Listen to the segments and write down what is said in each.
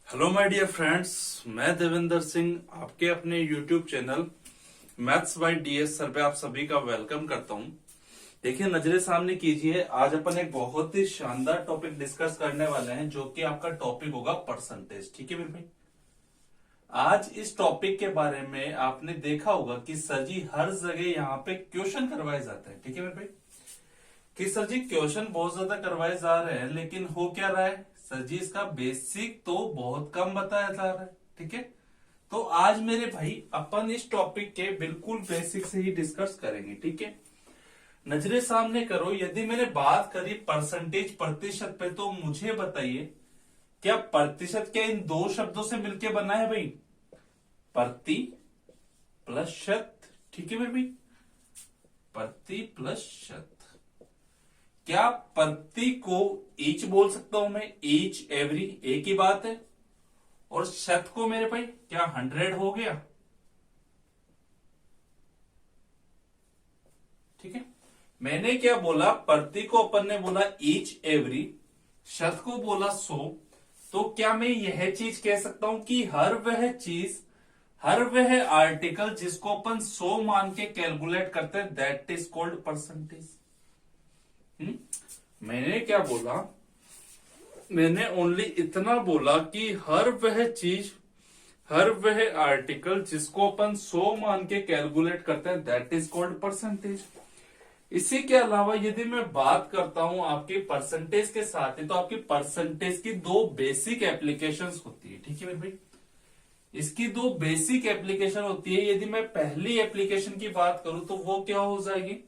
Hello my dear friends, मैं देवेंद्र सिंह आपके अपने YouTube channel maths by DS sir पे आप सभी का वेलकम करता हूं। देखिए, नजरे सामने कीजिए, आज अपन एक बहुत ही शानदार टॉपिक डिस्कस करने वाले हैं जो कि आपका टॉपिक होगा परसेंटेज। ठीक है मेरे भाई, आज इस टॉपिक के बारे में आपने देखा होगा कि सर जी हर जगह यहाँ पे क्वेश्चन करवाए जाते हैं। ठीक है मेरे भाई, कि सर जी क्वेश्चन बहुत ज्यादा करवाए जा रहे हैं, लेकिन हो क्या रहा है सर जी, इसका बेसिक तो बहुत कम बताया जा रहा है। ठीक है, तो आज मेरे भाई अपन इस टॉपिक के बिल्कुल बेसिक से ही डिस्कस करेंगे। ठीक है, नजरे सामने करो, यदि मैंने बात करी परसेंटेज प्रतिशत पे, तो मुझे बताइए क्या प्रतिशत क्या इन दो शब्दों से मिलके बना है भाई? प्रति प्लस शत। ठीक है मेरे भाई, प्रति प्लस शत। क्या प्रति को ईच बोल सकता हूं मैं? ईच, एवरी, एक ही बात है। और शत को मेरे भाई क्या 100 हो गया? ठीक है, मैंने क्या बोला? प्रति को अपन ने बोला ईच, एवरी, शत को बोला 100। तो क्या मैं यह चीज कह सकता हूं कि हर वह चीज, हर वह आर्टिकल जिसको अपन 100 मान के कैलकुलेट करते हैं, दैट इज कॉल्ड परसेंटेज। मैंने क्या बोला? मैंने ओनली इतना बोला कि हर वह चीज, हर वह आर्टिकल जिसको अपन 100 मान के कैलकुलेट करते हैं, दैट इज कॉल्ड परसेंटेज। इसी के अलावा यदि मैं बात करता हूं आपकी परसेंटेज के साथ ही, तो आपकी परसेंटेज की दो बेसिक एप्लीकेशंस होती है। ठीक है मेरे भाई, इसकी दो बेसिक एप्लीकेशन होती है। यदि मैं पहली एप्लीकेशन की बात करूं तो वो क्या हो जाएगी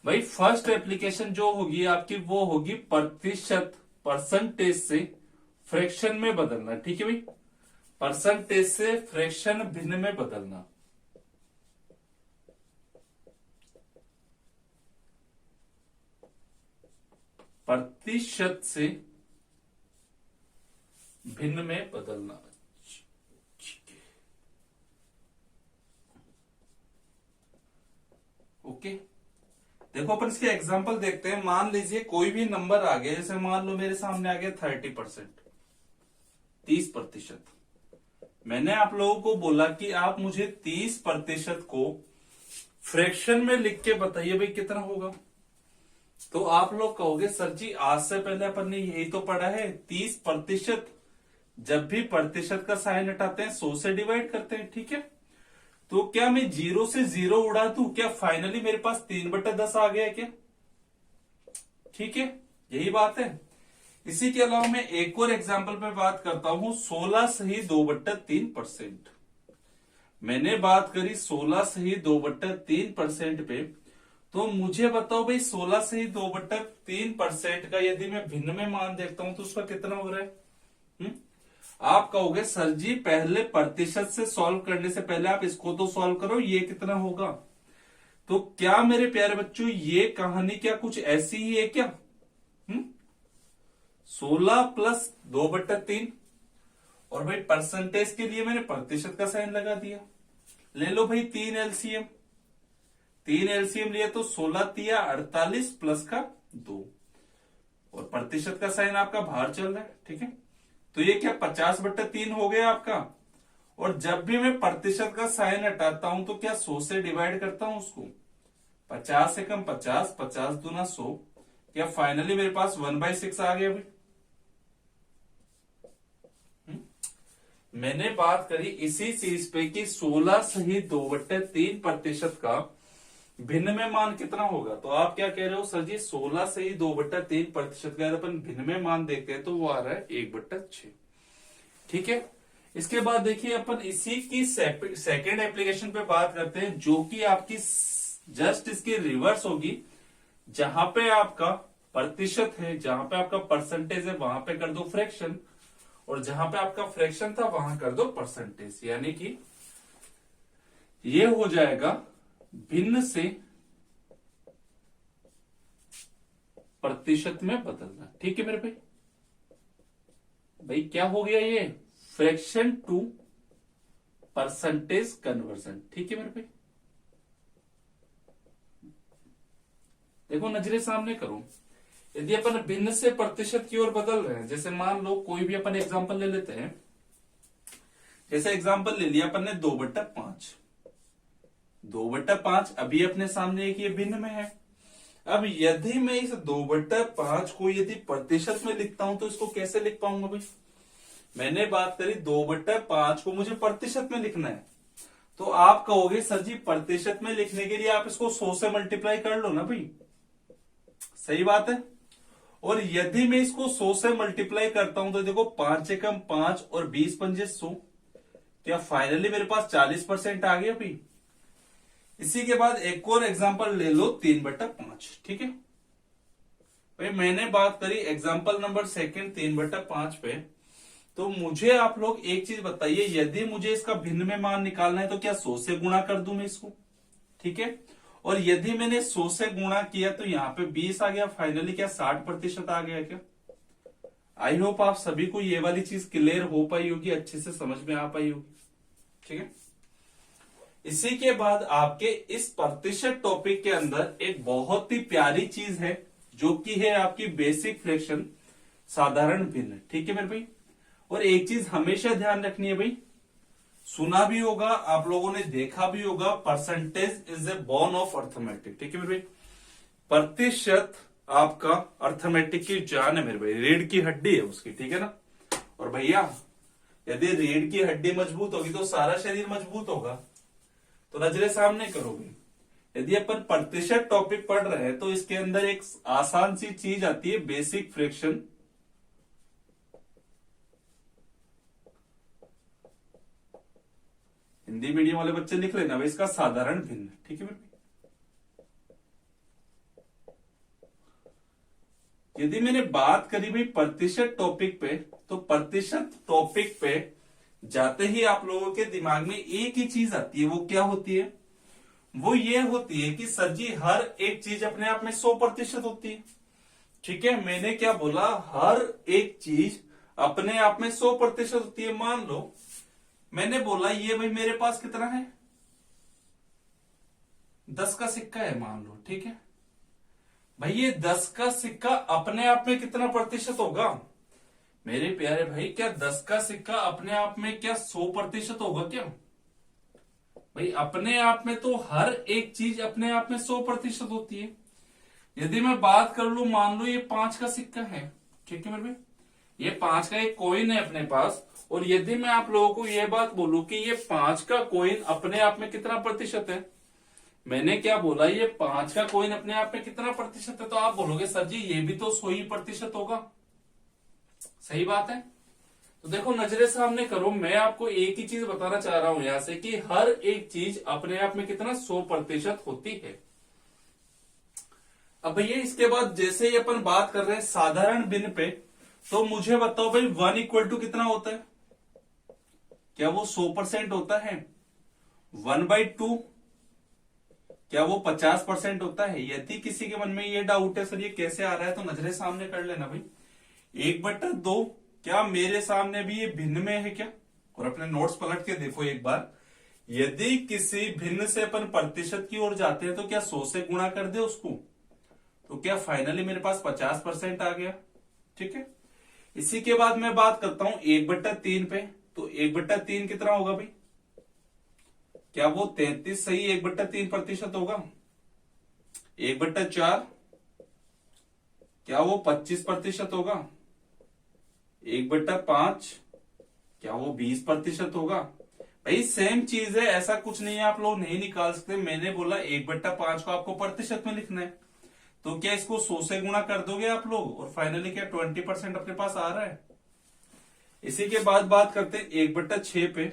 भाई? फर्स्ट एप्लीकेशन जो होगी आपकी, वो होगी प्रतिशत, परसेंटेज से फ्रैक्शन में बदलना। ठीक है भाई, परसेंटेज से फ्रैक्शन भिन्न में बदलना। प्रतिशत से भिन्न में बदलना। ओके, देखो अपन इसके एग्जांपल देखते हैं। मान लीजिए कोई भी नंबर आ गया, जैसे मान लो मेरे सामने आ गया 30%, 30%। मैंने आप लोगों को बोला कि आप मुझे 30% को फ्रैक्शन में लिख के बताइए भाई कितना होगा। तो आप लोग कहोगे सर जी आज से पहले अपन ने यही तो पढ़ा है, 30%, जब भी प्रतिशत का साइन हटाते हैं 100 से डिवाइड करते हैं। ठीक है, तो क्या मैं 0 से 0 उड़ा दूं? क्या फाइनली मेरे पास 3/10 आ गया क्या? ठीक है, यही बात है। इसी के अलावा मैं एक और एग्जांपल पे बात करता हूं, 16 सही 2/3%। मैंने बात करी 16 सही 2/3% पे, तो मुझे बताओ भाई 16 सही 2/3% का यदि मैं भिन्न में मान देखता हूं तो उसका कितना हो रहा है? आप कहोगे सर जी पहले प्रतिशत से सॉल्व करने से पहले आप इसको तो सॉल्व करो, ये कितना होगा? तो क्या मेरे प्यारे बच्चों, ये कहानी क्या कुछ ऐसी ही है क्या? 16 प्लस 2/3, और भाई परसेंटेज के लिए मैंने प्रतिशत का साइन लगा दिया। ले लो भाई 3 एलसीएम, 3 एलसीएम लिया तो 16 तिया 48 प्लस का 2, और प्रतिशत का साइन आपका बाहर चल रहा है। ठीक है, तो ये क्या 50/3 हो गया आपका। और जब भी मैं प्रतिशत का साइन हटाता हूं तो क्या 100 से डिवाइड करता हूं उसको? 50 से कम 50, 50 दूना 100, क्या फाइनली मेरे पास 1/6 आ गया भाई। मैंने बात करी इसी चीज पे कि 16 सही 2/3% का भिन्न में मान कितना होगा। तो आप क्या कह रहे हो सर जी 16 सही 2/3% का अपन भिन्न में मान देखते हैं तो वो आ रहा है 1/6। ठीक है, इसके बाद देखिए अपन इसी की सेकेंड एप्लीकेशन पे बात करते हैं, जो कि आपकी जस्ट इसकी रिवर्स होगी। जहां पे आपका प्रतिशत है, जहां पे आपका परसेंटेज है, वहां पे कर दो फ्रैक्शन, और जहां पे आपका फ्रैक्शन था वहां कर दो परसेंटेज। यानी कि ये हो जाएगा भिन्न से प्रतिशत में बदलना। ठीक है मेरे भाई, भाई क्या हो गया ये? Fraction to percentage conversion. ठीक है मेरे भाई, देखो नजरे सामने करो, यदि अपन भिन्न से प्रतिशत की ओर बदल रहे हैं, जैसे मान लो कोई भी अपन एग्जांपल ले लेते हैं, जैसे एग्जांपल ले लिया अपन ने 2/5। 2/5 अभी अपने सामने एक ये भिन्न में है। अब यदि मैं इस 2/5 को यदि प्रतिशत में लिखता हूं तो इसको कैसे लिख पाऊंगा भाई? मैंने बात करी 2/5 को मुझे प्रतिशत में लिखना है, तो आप कहोगे सर जी प्रतिशत में लिखने के लिए आप इसको 100 से मल्टीप्लाई कर लो ना भाई, सही बात है। और यदि मैं इसको 100 से मल्टीप्लाई करता हूं तो देखो 5 एकम 5 और 20 पंजे 100, क्या फाइनली मेरे पास 40% आ गया भाई। इसी के बाद एक और एग्जांपल ले लो 3/5, ठीक है भाई। मैंने बात करी एग्जांपल नंबर सेकंड 3/5 पे, तो मुझे आप लोग एक चीज बताइए, यदि मुझे इसका भिन्न में मान निकालना है तो क्या 100 से गुणा कर दूं मैं इसको, ठीक है। और यदि मैंने 100 से गुणा किया तो यहाँ पे 20 आ गया, फाइनली क्या 60% आ गया क्या? आई होप आप सभी को ये वाली चीज क्लियर हो पाई होगी, अच्छे से समझ में आ पाई होगी, ठीक है। इसी के बाद आपके इस प्रतिशत टॉपिक के अंदर एक बहुत ही प्यारी चीज है जो कि है आपकी बेसिक फ्रैक्शन, साधारण भिन्न, ठीक है मेरे भाई। और एक चीज हमेशा ध्यान रखनी है भाई, सुना भी होगा आप लोगों ने, देखा भी होगा, percentage is a bone of arithmetic, ठीक है मेरे भाई। प्रतिशत आपका अर्थमेटिक की जान है मेरे भाई, रीढ़ की हड्डी है उसकी, ठीक है ना। और भैया यदि रीढ़ की हड्डी मजबूत होगी तो सारा शरीर मजबूत होगा। तो नजरे सामने करोगे, यदि अपन प्रतिशत टॉपिक पढ़ रहे हैं तो इसके अंदर एक आसान सी चीज आती है बेसिक फ्रैक्शन, हिंदी मीडियम वाले बच्चे लिख लेना भाई इसका साधारण भिन्न, ठीक है भाई। यदि मैंने बात करी भाई प्रतिशत टॉपिक पे, तो प्रतिशत टॉपिक पे जाते ही आप लोगों के दिमाग में एक ही चीज आती है, वो क्या होती है? वो ये होती है कि सर जी हर एक चीज अपने आप में 100% होती है, ठीक है। मैंने क्या बोला? हर एक चीज अपने आप में 100% होती है। मान लो मैंने बोला ये भाई मेरे पास कितना है, 10 का सिक्का है मान लो, ठीक है भाई। ये 10 का सिक्का अपने आप में कितना प्रतिशत होगा मेरे प्यारे भाई? क्या 10 का सिक्का अपने आप में क्या 100% होगा क्या भाई? अपने आप में तो हर एक चीज अपने आप में 100% होती है। यदि मैं बात कर लू, मान लो ये 5 का सिक्का है, ठीक है मेरे भाई, ये 5 का एक कॉइन है अपने पास। और यदि मैं आप लोगों को यह बात बोलूं कि ये 5 का कॉइन अपने आप में कितना प्रतिशत है, मैंने क्या बोला, ये 5 का कॉइन अपने आप में कितना प्रतिशत है, तो आप बोलोगे सर जी ये भी तो 100% होगा, सही बात है। तो देखो नजरे सामने करो, मैं आपको एक ही चीज बताना चाह रहा हूं यहां से कि हर एक चीज अपने आप में कितना 100% होती है। अब भैया इसके बाद जैसे ही अपन बात कर रहे हैं साधारण भिन्न पे, तो मुझे बताओ भाई 1 इक्वल टू कितना होता है? क्या वो 100% होता है? 1/2 क्या वो 50% होता है? यदि किसी के मन में ये डाउट है सर ये कैसे आ रहा है, तो नजरे सामने कर लेना भाई। 1/2 क्या मेरे सामने भी ये भिन्न में है क्या? और अपने नोट्स पलट के देखो एक बार, यदि किसी भिन्न से अपन प्रतिशत की ओर जाते हैं तो क्या 100 से गुणा कर दे उसको, तो क्या फाइनली मेरे पास 50% आ गया, ठीक है। इसी के बाद मैं बात करता हूं 1/3 पे, तो 1/3 कितना होगा भाई? क्या वो 33 सही 1/3% होगा? 1/4 क्या वो 25% होगा? 1/5 क्या वो 20% होगा? भाई सेम चीज है, ऐसा कुछ नहीं है आप लोग नहीं निकाल सकते। मैंने बोला 1/5 को आपको प्रतिशत में लिखना है, तो क्या इसको 100 से गुणा कर दोगे आप लोग, और फाइनली क्या 20% अपने पास आ रहा है। इसी के बाद बात करते हैं 1/6 पे,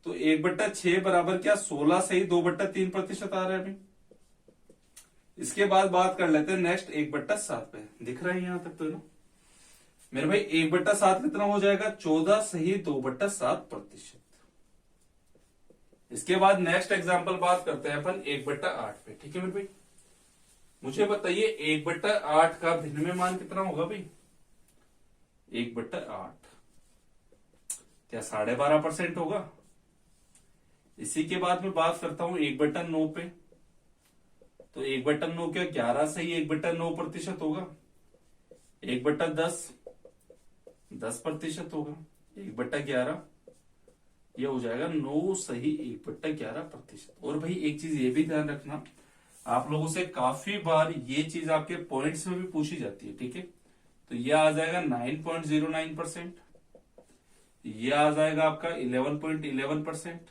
तो 1/6 बराबर क्या 16 से ही 2/3% आ रहा है अभी। इसके बाद बात कर लेते हैं नेक्स्ट 1/7 पे, दिख रहा है यहां तक तो ना मेरे भाई? 1/7 कितना हो जाएगा? 14 से ही 2/7%। इसके बाद नेक्स्ट एग्जाम्पल बात करते हैं अपन 1/8 पे, ठीक है मेरे भाई। मुझे बताइए 1/8 का भिन्न में मान कितना होगा भाई? 1/8 क्या 12.5% होगा? इसी के बाद में बात करता हूं 1/9 पे, तो 1/9 क्या 11 से ही 1/9% होगा? 1/10 10% होगा? 1/11 ये हो जाएगा 9 सही 1/11%। और भाई एक चीज ये भी ध्यान रखना, आप लोगों से काफी बार ये चीज आपके पॉइंट्स में भी पूछी जाती है, ठीक है। तो ये आ जाएगा 9.09%, ये आ जाएगा आपका 11.11%,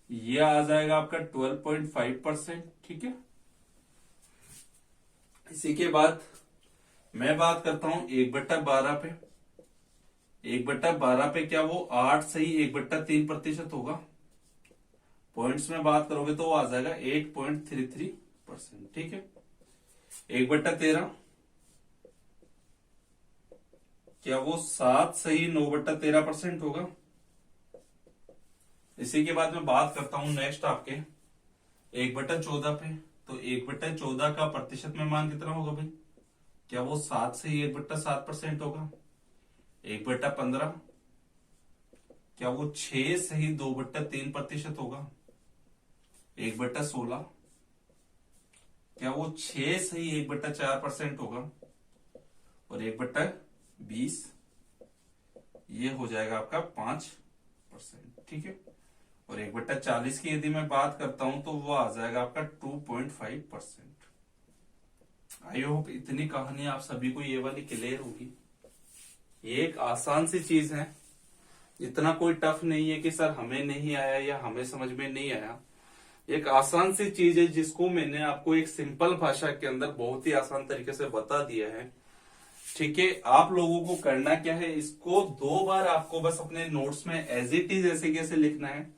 ये आ जाएगा आपका 12.5%, ठीक है। इसी के बाद मैं बात करता हूं 1/12 पे। 1/12 पे क्या वो 8 सही 1/3% होगा। पॉइंट्स में बात करोगे तो वो आ जाएगा 8.33%, ठीक है। 1/13 क्या वो 7 सही 9/13% होगा। इसी के बाद मैं बात करता हूं नेक्स्ट आपके 1/14 पे। तो 1/14 का प्रतिशत में मान कितना होगा भाई, क्या वो 7 सही 1/7% होगा। 1/15 क्या वो 6 सही 2/3% होगा। 1/16 क्या वो 6 सही 1/4% होगा। और 1/20 ये हो जाएगा आपका 5%, ठीक है। और 1/40 की यदि मैं बात करता हूं तो वो आ जाएगा आपका 2.5%। आई होप इतनी कहानी आप सभी को ये वाली क्लियर होगी। ये एक आसान सी चीज है, इतना कोई टफ नहीं है कि सर हमें नहीं आया या हमें समझ में नहीं आया। एक आसान सी चीज है जिसको मैंने आपको एक सिंपल भाषा के अंदर बहुत ही आसान तरीके से बता दिया है, ठीक है। आप लोगों को करना क्या है, इसको 2 बार आपको बस अपने नोट्स में एज इट इज ऐसे कैसे लिखना है।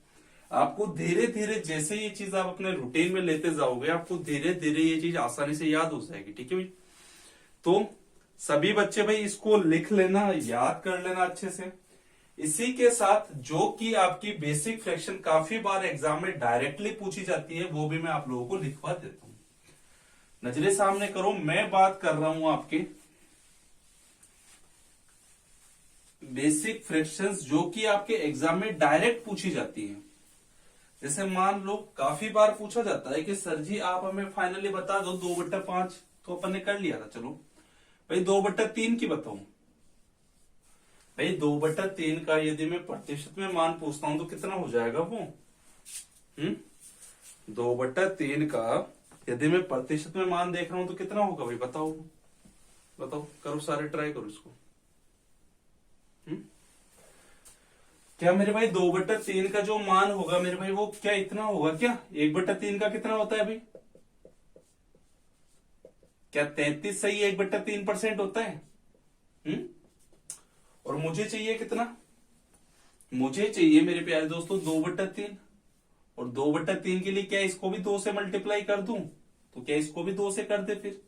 आपको धीरे धीरे जैसे ये चीज आप अपने रूटीन में लेते जाओगे, आपको धीरे धीरे ये चीज आसानी से याद हो जाएगी, ठीक है भाई। तो सभी बच्चे भाई इसको लिख लेना, याद कर लेना अच्छे से। इसी के साथ जो कि आपकी बेसिक फ्रैक्शन काफी बार एग्जाम में डायरेक्टली पूछी जाती है, वो भी मैं आप लोगों को लिखवा देता हूं। नजरे सामने करो, मैं बात कर रहा हूं आपके बेसिक फ्रैक्शंस जो कि आपके एग्जाम में डायरेक्ट पूछी जाती है। जैसे मान लो काफी बार पूछा जाता है कि सर जी आप हमें फाइनली बता दो 2/5, तो अपन ने कर लिया था, चलो भाई 2/3 की बताऊं। भाई 2/3 का यदि मैं प्रतिशत में मान पूछता हूं तो कितना हो जाएगा वो 2/3 का यदि मैं प्रतिशत में मान देख रहा हूं तो कितना होगा भाई, बताओ बताओ, करो सारे ट्राई करो इसको। क्या मेरे भाई 2/3 का जो मान होगा मेरे भाई वो क्या इतना होगा क्या। 1/3 का कितना होता है भाई, क्या 33 सही 1/3% होता है। और मुझे चाहिए कितना, मुझे चाहिए मेरे प्यारे दोस्तों 2/3। और 2/3 के लिए क्या इसको भी 2 से मल्टीप्लाई कर दूं, तो क्या इसको भी 2 से कर दे फिर।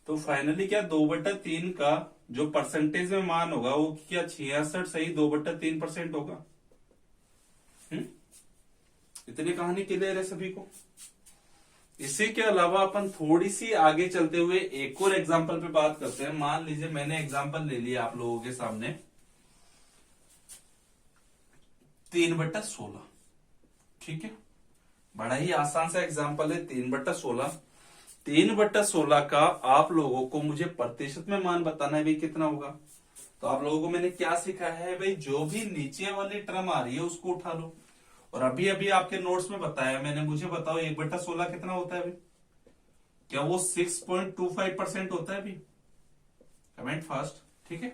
तो फाइनली क्या 2/3 का जो परसेंटेज में मान होगा वो क्या 66 सही 2/3% होगा। इतनी कहानी क्लियर है सभी को। इसी के अलावा अपन थोड़ी सी आगे चलते हुए एक और एग्जांपल पे बात करते हैं। मान लीजिए मैंने एग्जांपल ले लिया आप लोगों के सामने 3/16, ठीक है। बड़ा ही आसान सा एग्जांपल है 3/16। 3/16 का आप लोगों को मुझे प्रतिशत में मान बताना है भाई कितना होगा। तो आप लोगों को मैंने क्या सिखाया है भाई, जो भी नीचे वाली टर्म आ रही है उसको उठा लो। और अभी अभी आपके नोट्स में बताया मैंने, मुझे बताओ 1/16 कितना होता है भाई, क्या वो 6.25% होता है भाई, कमेंट फास्ट, ठीक है।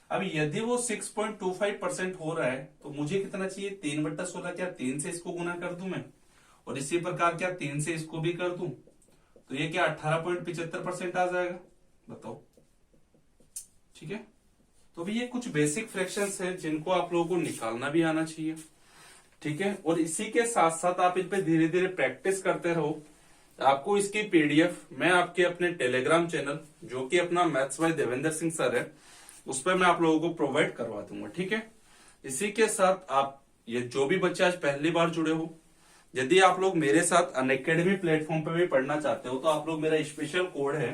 अब यदि वो 6.25% हो रहा है तो मुझे कितना चाहिए 3/16, क्या 3 से इसको गुना कर दूं मैं, और इसी प्रकार क्या 3 से इसको भी कर दूं, तो ये क्या 18.75% आ जाएगा, बताओ, ठीक है। तो भी ये कुछ बेसिक फ्रैक्शंस हैं जिनको आप लोगों को निकालना भी आना चाहिए, ठीक है। और इसी के साथ साथ आप इन पे धीरे धीरे प्रैक्टिस करते रहो। आपको इसकी पीडीएफ मैं आपके अपने टेलीग्राम चैनल जो कि अपना maths by Devendra Singh sir है उस पर मैं आप लोगों को प्रोवाइड करवा दूंगा, ठीक है। इसी के साथ आप ये जो भी बच्चे आज पहली बार जुड़े हो, यदि आप लोग मेरे साथ अनअकैडमी प्लेटफॉर्म पे भी पढ़ना चाहते हो तो आप लोग मेरा स्पेशल कोड है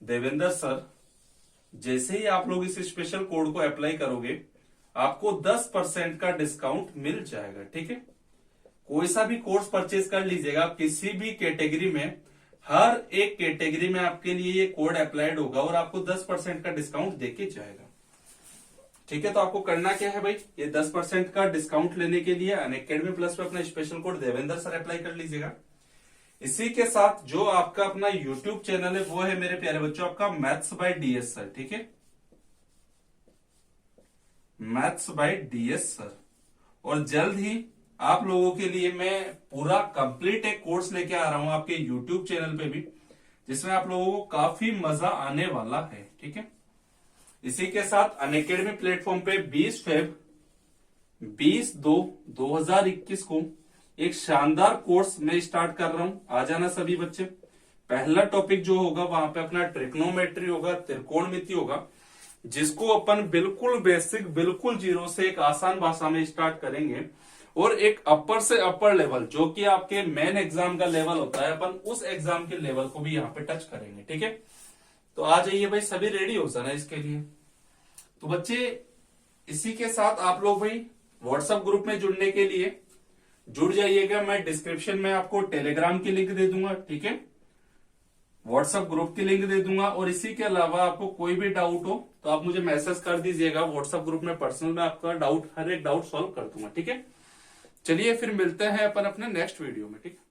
देवेंद्र सर। जैसे ही आप लोग इस स्पेशल कोड को अप्लाई करोगे आपको 10% का डिस्काउंट मिल जाएगा, ठीक है। कोई सा भी कोर्स परचेज कर लीजिएगा किसी भी कैटेगरी में, हर एक कैटेगरी में आपके लिए ये कोड अप्लाइड होगा और आपको 10% का डिस्काउंट देके जाएगा, ठीक है, तो आपको करना क्या है भाई, ये 10% का डिस्काउंट लेने के लिए अनअकैडमी प्लस पे अपना special code Devendra sir apply कर लीजिएगा। इसी के साथ जो आपका अपना यूट्यूब चैनल है वो है मेरे प्यारे बच्चों आपका मैथ्स बाय डीएस सर। ठीक है, मैथ्स बाय डीएस सर। और जल्द ही आप लोगों के लिए मैं पूरा कंप्लीट एक कोर्स लेके आ रहा हूं आपके यूट्यूब चैनल पे भी, जिसमें आप लोगों को काफी मजा आने वाला है। ठीक है, इसी के साथ अनअकैडमी प्लेटफॉर्म पे 20/2/2021 को एक शानदार कोर्स मैं स्टार्ट कर रहा हूं। आ जाना सभी बच्चे। पहला टॉपिक जो होगा वहां पे अपना ट्रिग्नोमेट्री होगा, त्रिकोणमिति होगा, जिसको अपन बिल्कुल बेसिक, बिल्कुल जीरो से एक आसान भाषा में स्टार्ट करेंगे। और एक अपर से अपर लेवल जो कि आपके मेन एग्जाम का लेवल होता है, अपन उस एग्जाम के लेवल को भी यहाँ पे टच करेंगे। ठीक है, तो आ जाइए भाई, सभी रेडी हो जाना इसके लिए। तो बच्चे इसी के साथ आप लोग भाई व्हाट्सएप ग्रुप में जुड़ने के लिए जुड़ जाइएगा। मैं डिस्क्रिप्शन में आपको टेलीग्राम की लिंक दे दूंगा। ठीक है, व्हाट्सएप ग्रुप की लिंक दे दूंगा। और इसी के अलावा आपको कोई भी डाउट हो तो आप मुझे मैसेज कर दीजिएगा व्हाट्सएप ग्रुप में, पर्सनल में आपका डाउट, हर एक डाउट सॉल्व कर दूंगा। ठीक है, चलिए फिर मिलते हैं अपन अपने नेक्स्ट वीडियो में। ठीक है।